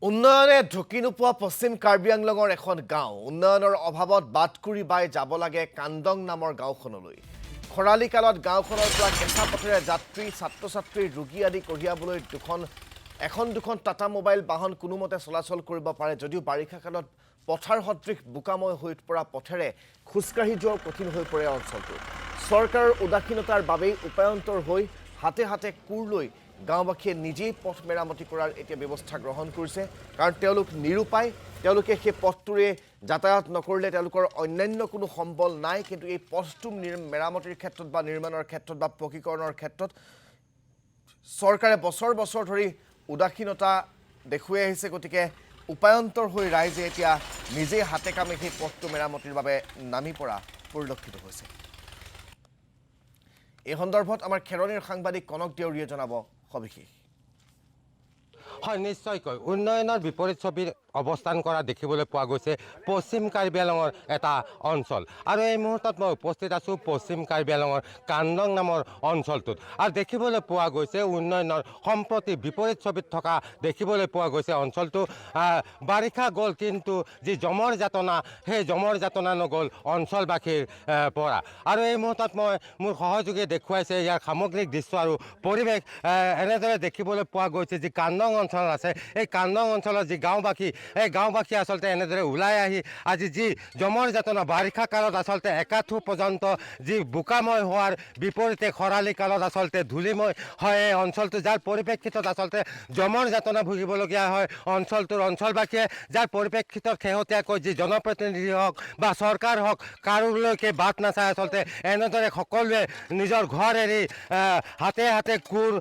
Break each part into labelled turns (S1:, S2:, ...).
S1: উন্নয়নে ঢুকি নোপোৱা পশ্চিম কাৰ্বি আংলঙৰ এখন গাঁও উন্নয়নৰ অভাৱত বাটকুৰি বাই যাব লাগে কান্দং নামৰ গাঁওখনলৈ খৰালি কালত গাঁওখনৰ পৰা কেঁচা পথেৰে যাত্ৰী ছাত্ৰ ছাত্ৰী ৰোগী আদি কঢ়িয়াবলৈ এখন দুখন টাটা মোবাইল বাহন কোনোমতে চলাচল কৰিব পাৰে যদিও বাৰিষা কালত পথাৰ সদৃশ বোকাময় হৈ পৰা পথেৰে খোজকাঢ়ি যোৱা কঠিন হৈ পৰে অঞ্চলটো চৰকাৰৰ উদাসীনতাৰ বাবেই উপায়ন্তৰ হৈ হাতে হাতে কোৰ লৈ গাঁওবাসীয়ে নিজেই পথ মেৰামতি কৰাৰ এতিয়া ব্যৱস্থা গ্ৰহণ কৰিছে কাৰণ তেওঁলোক নিৰুপায় তেওঁলোকে সেই পথটোৰে যাতায়াত নকৰিলে তেওঁলোকৰ অন্যান্য কোনো সম্বল নাই কিন্তু এই পথটো মেৰামতিৰ ক্ষেত্ৰত বা নিৰ্মাণৰ ক্ষেত্ৰত বা পকীকৰণৰ ক্ষেত্ৰত চৰকাৰে বছৰ বছৰ ধৰি উদাসীনতা দেখুৱাই আহিছে গতিকে উপায়ন্তৰ হৈ ৰাইজে এতিয়া নিজেই হাতে কামে সেই পথটো মেৰামতিৰ বাবে নামি পৰা পৰিলক্ষিত হৈছে এই সন্দৰ্ভত আমাৰ খেৰনিৰ সাংবাদিক কনক দেউৰীয়ে জনাব সবিশেষ
S2: হয় নিশ্চয়কৈ উন্নয়নৰ বিপৰীত ছবিৰ অৱস্থান কৰা দেখিবলৈ পোৱা গৈছে পশ্চিম কাৰ্বি আংলঙৰ এটা অঞ্চল আৰু এই মুহূৰ্তত মই উপস্থিত আছোঁ পশ্চিম কাৰ্বি আংলঙৰ কান্দং নামৰ অঞ্চলটোত আৰু দেখিবলৈ পোৱা গৈছে উন্নয়নৰ সম্প্ৰতি বিপৰীত ছবিত থকা দেখিবলৈ পোৱা গৈছে অঞ্চলটো বাৰিষা গ'ল কিন্তু যি জমৰ যাতনা সেই জমৰ যাতনা নগ'ল অঞ্চলবাসীৰ পৰা আৰু এই মুহূৰ্তত মই মোৰ সহযোগীয়ে দেখুৱাইছে ইয়াৰ সামগ্ৰিক দৃশ্য আৰু পৰিৱেশ এনেদৰে দেখিবলৈ পোৱা গৈছে যি কান্দং অঞ্চল আছে এই কান্দং অঞ্চলৰ যি গাঁওবাসী এই গাঁওবাসী আচলতে এনেদৰে ওলাই আহি আজি যি জমৰ যাতনা বাৰিষা কালত আচলতে একাঠু পৰ্যন্ত যি বোকাময় হোৱাৰ বিপৰীতে খৰালি কালত আচলতে ধূলিময় হয় এই অঞ্চলটো যাৰ পৰিপ্ৰেক্ষিতত আচলতে জমৰ যাতনা ভুগিবলগীয়া হয় অঞ্চলটোৰ অঞ্চলবাসীয়ে যাৰ পৰিপ্ৰেক্ষিতত শেহতীয়াকৈ যি জনপ্ৰতিনিধি হওক বা চৰকাৰ হওক কাৰোলৈকে বাট নাচায় আচলতে এনেদৰে সকলোৱে নিজৰ ঘৰ এৰি হাতে হাতে কোৰ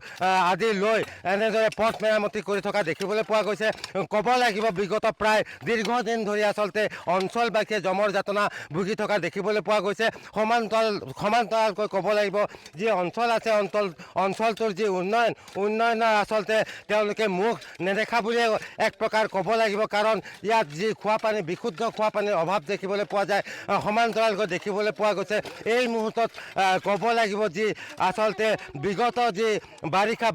S2: আদি লৈ এনেদৰে পথ মেৰামতি কৰি থকা দেখিবলৈ পোৱা গৈছে ক'ব লাগিব বিগত প্ৰায় দীৰ্ঘদিন ধৰি আচলতে অঞ্চলবাসীয়ে জমৰ যাতনা ভুগি থকা দেখিবলৈ পোৱা গৈছে সমান্তৰালকৈ ক'ব লাগিব যি অঞ্চল আছে অঞ্চলটোৰ যি উন্নয়নৰ আচলতে তেওঁলোকে মুখ নেদেখা বুলিয়ে এক প্ৰকাৰ ক'ব লাগিব কাৰণ ইয়াত যি খোৱাপানী বিশুদ্ধ খোৱাপানীৰ অভাৱ দেখিবলৈ পোৱা যায় সমান্তৰালকৈ দেখিবলৈ পোৱা গৈছে এই মুহূৰ্তত ক'ব লাগিব যি আচলতে বিগত যি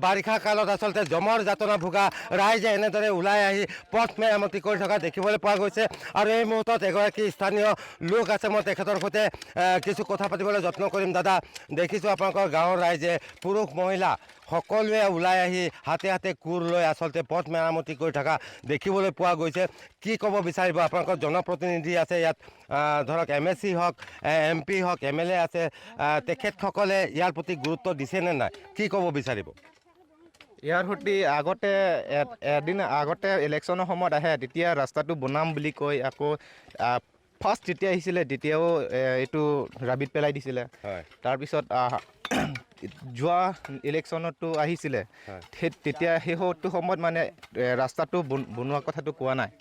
S2: বাৰিষা কালত আচলতে জমৰ যাতনা ভোগা ৰাইজে এনেদৰে ওলাই আহি পথ মেৰামতি কৰি থকা দেখিবলৈ পোৱা গৈছে আৰু এই মুহূৰ্তত এগৰাকী স্থানীয় লোক আছে মই তেখেতৰ সৈতে কিছু কথা পাতিবলৈ যত্ন কৰিম দাদা দেখিছোঁ আপোনালোকৰ গাঁৱৰ ৰাইজে পুৰুষ মহিলা সকলোৱে ওলাই আহি হাতে হাতে কোৰ লৈ আচলতে পথ মেৰামতি কৰি থকা দেখিবলৈ পোৱা গৈছে কি ক'ব বিচাৰিব আপোনালোকৰ জনপ্ৰতিনিধি আছে ইয়াত ধৰক MSC হওক MP হওক MLA আছে তেখেতসকলে ইয়াৰ প্ৰতি গুৰুত্ব দিছেনে নাই কি ক'ব বিচাৰিব
S3: ইয়াৰ সৈতে আগতে এদিন আগতে ইলেকশ্যনৰ সময়ত আহে তেতিয়া ৰাস্তাটো বনাম বুলি কৈ আকৌ ফাৰ্ষ্ট যেতিয়া আহিছিলে তেতিয়াও এইটো ৰাবিত পেলাই দিছিলে তাৰপিছত যোৱা ইলেকশ্যনতো আহিছিলে তেতিয়া সেইটো সময়ত মানে ৰাস্তাটো বনোৱা কথাটো কোৱা নাই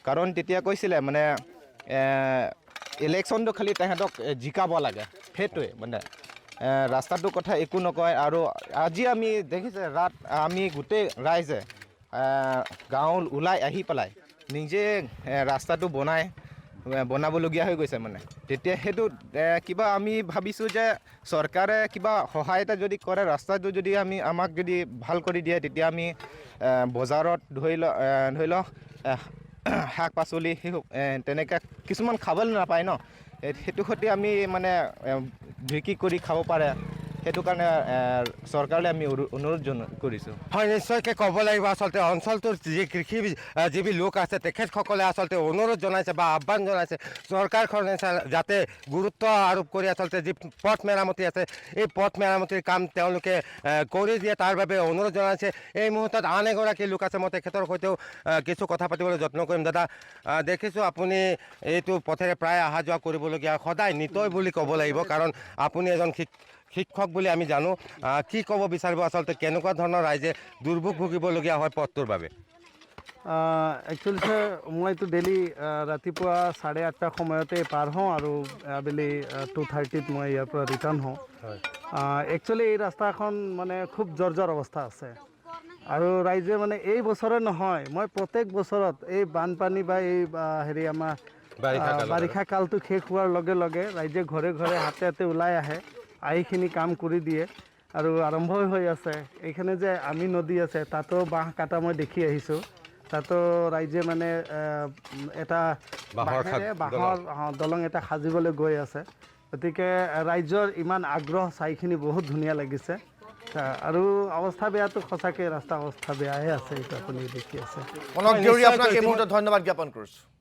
S3: কাৰণ তেতিয়া কৈছিলে মানে ইলেকশ্যনটো খালি তেহেঁতক জিকাব লাগে সেইটোৱে মানে ৰাস্তাটোৰ কথা একো নকয় আৰু আজি আমি দেখিছে আমি গোটেই ৰাইজে গাঁও ওলাই আহি পেলাই নিজে ৰাস্তাটো বনাবলগীয়া হৈ গৈছে মানে তেতিয়া সেইটো কিবা আমি ভাবিছোঁ যে চৰকাৰে কিবা সহায় এটা যদি কৰে ৰাস্তাটো যদি আমাক যদি ভাল কৰি দিয়ে তেতিয়া আমি বজাৰত ধৰি লওক শাক পাচলি তেনেকৈ কিছুমান খাবলৈ নাপায় ন সেইটো সৈতে আমি মানে বিক্ৰী কৰি খাব পাৰে সেইটো কাৰণে চৰকাৰলৈ আমি অনুৰোধ কৰিছোঁ
S2: হয় নিশ্চয়কৈ ক'ব লাগিব আচলতে অঞ্চলটোৰ যি কৃষিজীৱী লোক আছে তেখেতসকলে আচলতে অনুৰোধ জনাইছে বা আহ্বান জনাইছে চৰকাৰখনে যাতে গুৰুত্ব আৰোপ কৰি আচলতে যি পথ মেৰামতি আছে এই পথ মেৰামতিৰ কাম তেওঁলোকে কৰি দিয়ে তাৰ বাবে অনুৰোধ জনাইছে এই মুহূৰ্তত আন এগৰাকী লোক আছে মই তেখেতৰ সৈতেও কিছু কথা পাতিবলৈ যত্ন কৰিম দাদা দেখিছোঁ আপুনি এইটো পথেৰে প্ৰায় অহা যোৱা কৰিবলগীয়া সদায় নিতৈ বুলি ক'ব লাগিব কাৰণ আপুনি এজন শিক্ষক বুলি আমি জানো কি ক'ব বিচাৰিব আচলতে কেনেকুৱা ধৰণৰ ৰাইজে দুৰ্ভোগ ভুগিবলগীয়া হয় পথটোৰ বাবে
S4: একচুৱেলি ছাৰ মইতো ডেইলি ৰাতিপুৱা 8:30 সময়তে পাৰ হওঁ আৰু আবেলি 2:30 মই ইয়াৰ পৰা ৰিটাৰ্ণ হওঁ একচুৱেলি এই ৰাস্তাখন মানে খুব জৰ্জৰ অৱস্থা আছে আৰু ৰাইজে মানে এই বছৰে নহয় মই প্ৰত্যেক বছৰত এই বানপানী বা এই হেৰি আমাৰ বাৰিষা কালটো শেষ হোৱাৰ লগে লগে ৰাইজে ঘৰে ঘৰে হাতে হাতে ওলাই আহে আইখিনি কাম কৰি দিয়ে আৰু আৰম্ভ হৈ আছে এইখানে যে আমি নদী আছে তাতো বাঁহ কাটা মই দেখি আহিছোঁ তাতো ৰাইজে মানে এটা বাঁহৰ দলং এটা সাজিবলৈ গৈ আছে গতিকে ৰাইজৰ ইমান আগ্ৰহ চাইখিনি বহুত ধুনীয়া লাগিছে আৰু অৱস্থা বেয়াটো সঁচাকৈ ৰাস্তা অৱস্থা বেয়াহে আছে এইটো আপুনি দেখি আছে
S1: কনক দেউৰী আপোনাক এই মুহূৰ্তত ধন্যবাদ জ্ঞাপন কৰিছোঁ